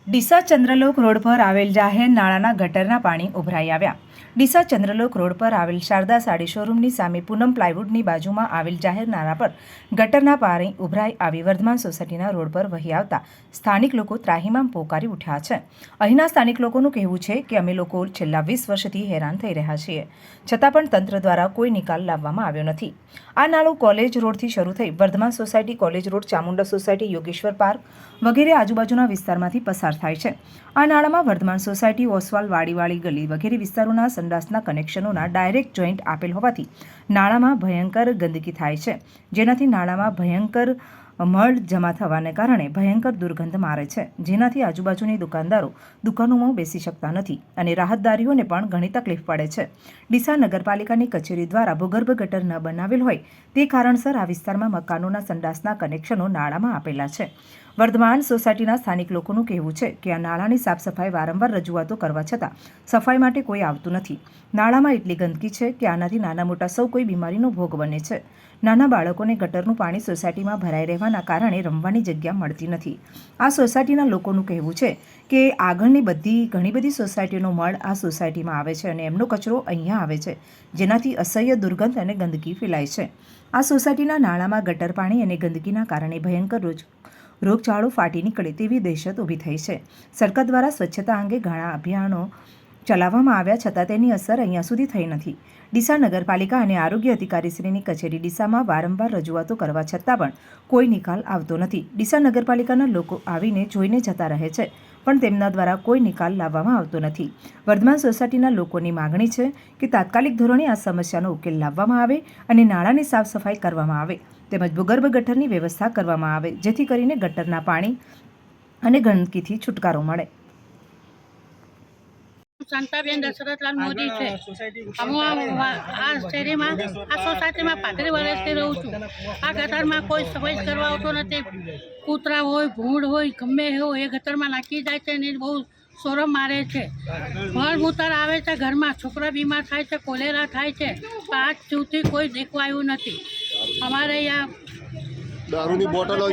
Deesa Chandralok road પર આવેલ જાહેર નાળાના ગટરના પાણી ઉભરાઈ આવ્યા। ડીસા ચંદ્રલોક રોડ પર આવેલ શારદા સાડી શોરૂમની સામે પૂનમ પ્લાયવુડની બાજુમાં આવેલ જાહેર નાળા પર ગટરના પાણી ઉભરાઈ આવી વર્ધમાન સોસાયટીના રોડ પર વહી આવતા સ્થાનિક લોકો ત્રાહિમામ પોકારી ઉઠ્યા છે। અહીંના સ્થાનિક લોકોનું કહેવું છે કે અમે લોકો છેલ્લા 20 વર્ષથી હેરાન થઈ રહ્યા છીએ, છતાં પણ તંત્ર દ્વારા કોઈ નિકાલ લાવવામાં આવ્યો નથી। આ નાળું કોલેજ રોડથી શરૂ થઈ Vardhman society, college road, Chamunda society, Yogeshwar park વગેરે આજુબાજુના વિસ્તારમાંથી પસાર થાય છે। આ નાળામાં વર્ધમાન સોસાયટી, ઓસવાલ, વાડીવાળી ગલી વગેરે વિસ્તારોના સંડાસના કનેક્શનોના ડાયરેક્ટ જોઈન્ટ આપેલ હોવાથી નાળામાં ભયંકર ગંદકી થાય છે, જેનાથી નાળામાં ભયંકર મળ જમા થવાને કારણે ભયંકર દુર્ગંધ મારે છે, જેનાથી આજુબાજુની દુકાનદારો દુકાનોમાં બેસી શકતા નથી અને રાહતદારીઓને પણ ઘણી તકલીફ પડે છે। ડીસા નગરપાલિકાની કચેરી દ્વારા ભૂગર્ભ ગટર ન બનાવેલ હોય તે કારણસર આ વિસ્તારમાં મકાનોના સંડાસના કનેક્શનો નાળામાં આપેલા છે। વર્ધમાન સોસાયટીના સ્થાનિક લોકોનું કહેવું છે કે આ નાળાની સાફ સફાઈ વારંવાર રજૂઆતો કરવા છતાં સફાઈ માટે કોઈ આવતું નથી। નાળામાં એટલી ગંદકી છે કે આનાથી નાના મોટા સૌ કોઈ બીમારીનો ભોગ બને છે। નાના બાળકોને ગટરનું પાણી સોસાયટીમાં ભરાઈ રહેવાના કારણે રમવાની જગ્યા મળતી નથી। આ સોસાયટીના લોકોનું કહેવું છે કે આગળની ઘણી બધી સોસાયટીનો મળ આ સોસાયટીમાં આવે છે અને એમનો કચરો અહીંયા આવે છે, જેનાથી અસહ્ય દુર્ગંધ અને ગંદકી ફેલાય છે। આ સોસાયટીના નાળામાં ગટર પાણી અને ગંદકીના કારણે ભયંકર રોગચાળો ફાટી નીકળે તેવી દહેશત ઊભી થઈ છે। સરકાર દ્વારા સ્વચ્છતા અંગે ઘણા અભિયાનો ચલાવવામાં આવ્યા છતાં તેની અસર અહીંયા સુધી થઈ નથી। ડીસા નગરપાલિકા અને આરોગ્ય અધિકારીશ્રીની કચેરી ડીસામાં વારંવાર રજૂઆતો કરવા છતાં પણ કોઈ નિકાલ આવતો નથી। ડીસા નગરપાલિકાના લોકો આવીને જોઈને જતા રહે છે, પણ તેમના દ્વારા કોઈ નિકાલ લાવવામાં આવતો નથી। વર્ધમાન સોસાયટીના લોકોની માગણી છે કે તાત્કાલિક ધોરણે આ સમસ્યાનો ઉકેલ લાવવામાં આવે અને નાળાની સાફ સફાઈ કરવામાં આવે તેમજ ભૂગર્ભ ગટરની વ્યવસ્થા કરવામાં આવે, જેથી કરીને ગટરના પાણી અને ગંદકીથી છુટકારો મળે। શાંતાબેન દશરથલાલ મોદી છે। હું આ શેરીમાં આ સોસાયટીમાં 35 વર્ષથી રહું છું। આ ગટરમાં કોઈ સફાઈ કરવા આવતો નથી। કૂતરા હોય, ભૂંડ હોય, ગમે હોય એ ગટરમાં નાખી જાય છે ને બહુ શોરમ મારે છે। મળમૂતર આવે છે ઘરમાં, છોકરા બીમાર થાય છે, કોલેરા થાય છે, પણ આજ સુધી કોઈ દેખવા આવ્યું નથી। અમારે અહીંયા દારૂની બોટલો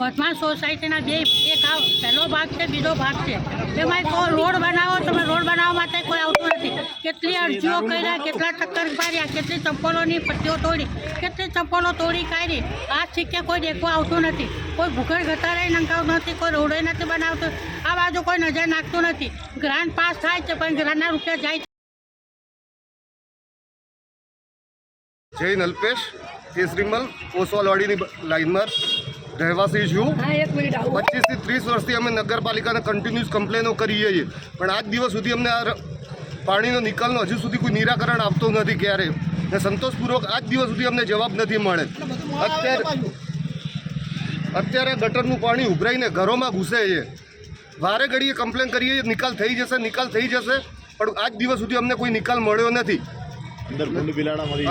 વર્ધમાન સોસાયટીના એક આ પહેલો ભાગ છે, બીજો ભાગ છે। એમાં રોડ બનાવો, તમે રોડ બનાવવા માટે કોઈ આવતું નથી। કેટલી અરજીઓ કર્યા, કેટલા ચક્કર માર્યા, કેટલી ચંપલોની પટ્ટીઓ તોડી, કેટલી ચંપલો તોડી કાઢી, આ સિક્કે કોઈ દેખવા આવતું નથી। કોઈ ભૂગર્ભ ગટરે નંખાવતું નથી, કોઈ રોડે નથી બનાવતું, આ બાજુ કોઈ નજર નાખતું નથી। ગ્રાન્ટ પાસ થાય છે પણ ગ્રાન્ટના રૂપિયા જાય છે। જૈન અલ્પેશ કેસરીમલ ઓસવાલવાડીની લાઇનમાં રહેવાસી છું। 25 થી 30 વર્ષથી અમે નગરપાલિકાને કન્ટિન્યુઅસ કમ્પ્લેનો કરીએ છીએ, પણ આજ દિવસ સુધી અમને આ પાણીનો નિકાલનો હજુ સુધી કોઈ નિરાકરણ આપતો નથી ક્યારે, ને સંતોષપૂર્વક આજ દિવસ સુધી અમને જવાબ નથી મળે। અત્યારે ગટરનું પાણી ઉભરાઈને ઘરોમાં ઘૂસે છે। વારે ઘડીએ કમ્પ્લેન કરીએ છીએ, નિકાલ થઈ જશે, પણ આજ દિવસ સુધી અમને કોઈ નિકાલ મળ્યો નથી।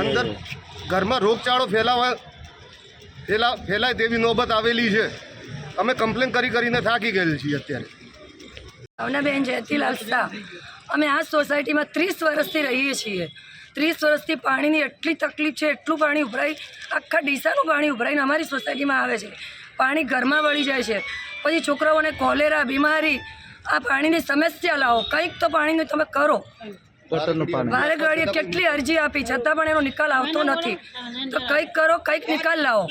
અંદર ઘરમાં રોગચાળો ફેલાય તેવી નોબત આવેલી છે। અમે કમ્પ્લેન કરીને થાકી ગયેલ છીએ। અત્યારે ભાવનાબેન જયતીલાલ શાહ, અમે આ સોસાયટીમાં 30 વર્ષથી રહીએ છીએ। 30 વર્ષથી પાણીની એટલી તકલીફ છે, એટલું પાણી ઉભરાય, આખા ડીસાનું પાણી ઉભરાઈને અમારી સોસાયટીમાં આવે છે। પાણી ઘરમાં વળી જાય છે, પછી છોકરાઓને કોલેરા, બીમારી, આ પાણીની સમસ્યા લાવો, કંઈક તો પાણીનું તમે કરો। વારે ઘડીએ કેટલી અરજી આપી છતાં પણ એનો નિકાલ આવતો નથી, તો કંઈક કરો, કંઈક નિકાલ લાવો।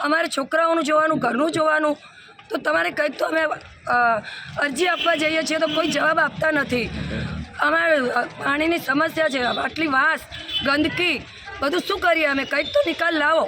અમારે છોકરાઓનું જોવાનું, ઘરનું જોવાનું, તો તમારે કંઈક તો અમે અરજી આપવા જઈએ છીએ તો કોઈ જવાબ આપતા નથી। અમારે પાણીની સમસ્યા છે, આટલી વાસ, ગંદકી, બધું શું કરીએ અમે? કંઈક તો નિકાલ લાવો।